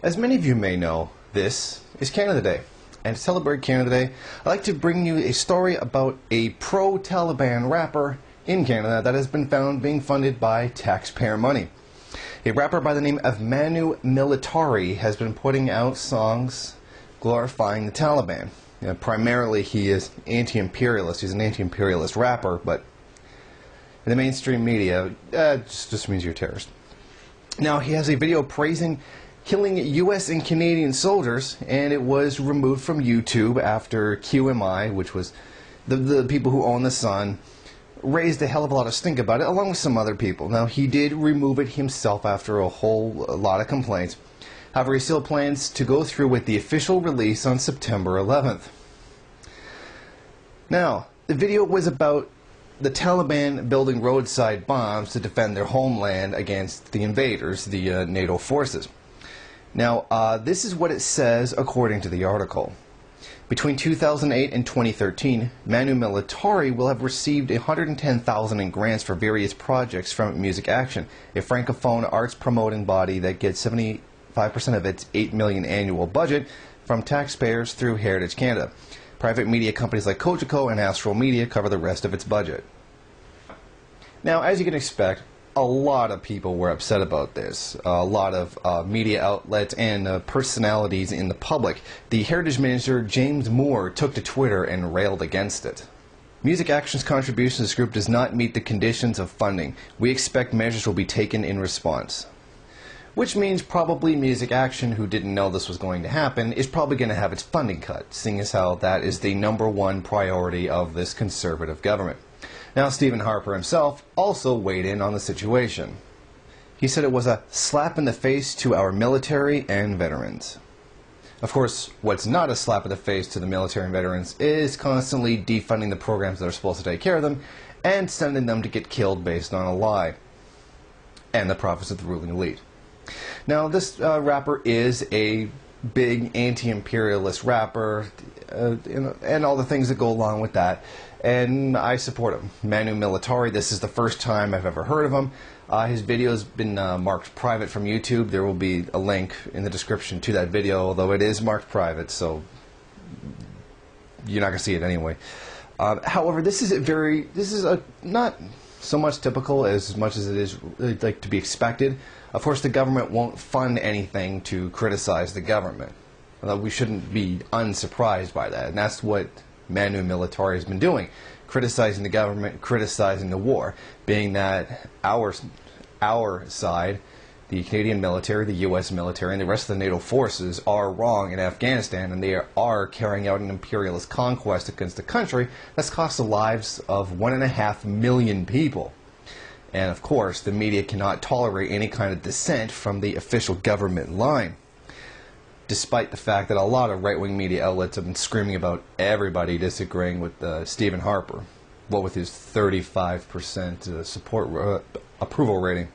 As many of you may know, this is Canada Day. And to celebrate Canada Day, I'd like to bring you a story about a pro-Taliban rapper in Canada that has been found being funded by taxpayer money. A rapper by the name of Manu Militari has been putting out songs glorifying the Taliban. Primarily he is anti-imperialist. He's an anti-imperialist rapper, but in the mainstream media, it just means you're a terrorist. Now, he has a video praising killing U.S. and Canadian soldiers, and it was removed from YouTube after QMI, which was the people who own The Sun, raised a hell of a lot of stink about it, along with some other people. Now, he did remove it himself after a lot of complaints. However, he still plans to go through with the official release on September 11th. Now, the video was about the Taliban building roadside bombs to defend their homeland against the invaders, the NATO forces. Now, this is what it says according to the article. Between 2008 and 2013, Manu Militari will have received $110,000 in grants for various projects from Music Action, a francophone arts promoting body that gets 75% of its $8 million annual budget from taxpayers through Heritage Canada. Private media companies like Cogeco and Astral Media cover the rest of its budget. Now, as you can expect, a lot of people were upset about this. A lot of media outlets and personalities in the public. The Heritage Minister, James Moore, took to Twitter and railed against it. Music Action's contribution to this group does not meet the conditions of funding. We expect measures will be taken in response. Which means probably Music Action, who didn't know this was going to happen, is probably going to have its funding cut, seeing as how that is the #1 priority of this conservative government. Now, Stephen Harper himself also weighed in on the situation. He said it was a slap in the face to our military and veterans. Of course, what's not a slap in the face to the military and veterans is constantly defunding the programs that are supposed to take care of them and sending them to get killed based on a lie and the profits of the ruling elite. Now, this rapper is a big anti-imperialist rapper and all the things that go along with that, and I support him. Manu Militari, this is the first time I've ever heard of him. His video has been marked private from YouTube. There will be a link in the description to that video, although it is marked private, so you're not going to see it anyway. However, this is not so much typical as much as it is like to be expected. Of course, the government won't fund anything to criticize the government. Although we shouldn't be unsurprised by that, and that's what Manu Militari has been doing, criticizing the government, criticizing the war, being that our side, the Canadian military, the U.S. military, and the rest of the NATO forces are wrong in Afghanistan, and they are carrying out an imperialist conquest against the country that's cost the lives of 1.5 million people. And of course, the media cannot tolerate any kind of dissent from the official government line, despite the fact that a lot of right-wing media outlets have been screaming about everybody disagreeing with Stephen Harper, what with his 35% support approval rating.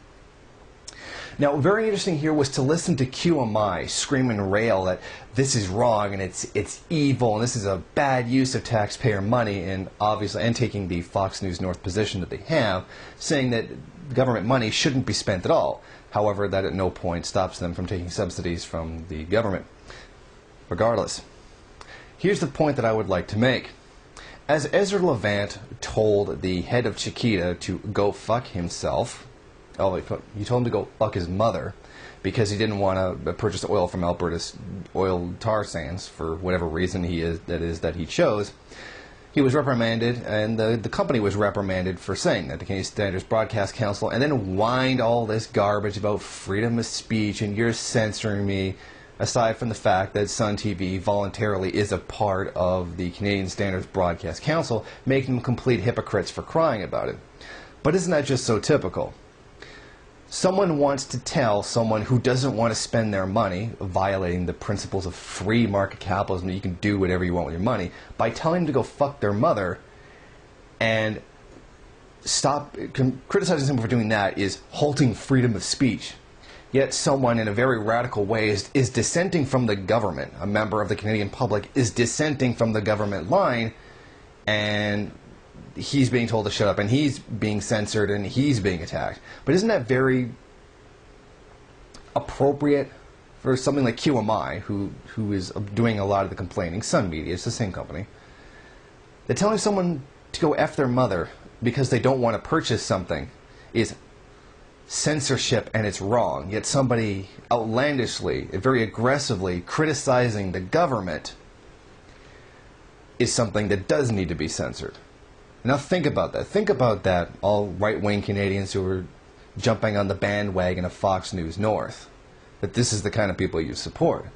Now, very interesting here was to listen to QMI scream and rail that this is wrong and it's evil and this is a bad use of taxpayer money, and obviously, and taking the Fox News North position that they have, saying that government money shouldn't be spent at all. However, that at no point stops them from taking subsidies from the government. Regardless, here's the point that I would like to make. As Ezra Levant told the head of Chiquita to go fuck himself, he told him to go fuck his mother because he didn't want to purchase oil from Alberta's oil tar sands for whatever reason that he chose. He was reprimanded, and the company was reprimanded for saying that, the Canadian Standards Broadcast Council, and then whined all this garbage about freedom of speech and you're censoring me, aside from the fact that Sun TV voluntarily is a part of the Canadian Standards Broadcast Council, making them complete hypocrites for crying about it. But isn't that just so typical? Someone wants to tell someone who doesn't want to spend their money, violating the principles of free market capitalism, that you can do whatever you want with your money, by telling them to go fuck their mother, and stop criticizing someone for doing that is halting freedom of speech. Yet someone in a very radical way is dissenting from the government. A member of the Canadian public is dissenting from the government line, and he's being told to shut up, and he's being censored, and he's being attacked. But isn't that very appropriate or something like QMI, who is doing a lot of the complaining, Sun Media, it's the same company, that telling someone to go F their mother because they don't want to purchase something is censorship and it's wrong. Yet somebody outlandishly, very aggressively criticizing the government is something that does need to be censored. Now think about that. Think about that, all right-wing Canadians who are jumping on the bandwagon of Fox News North, that this is the kind of people you support.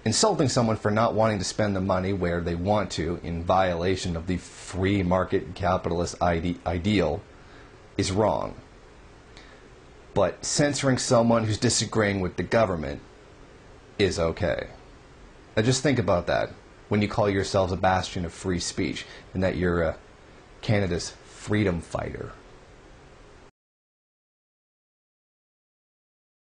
Insulting someone for not wanting to spend the money where they want to in violation of the free market capitalist ideal is wrong. But censoring someone who's disagreeing with the government is okay. Now just think about that when you call yourselves a bastion of free speech and that you're Canada's freedom fighter.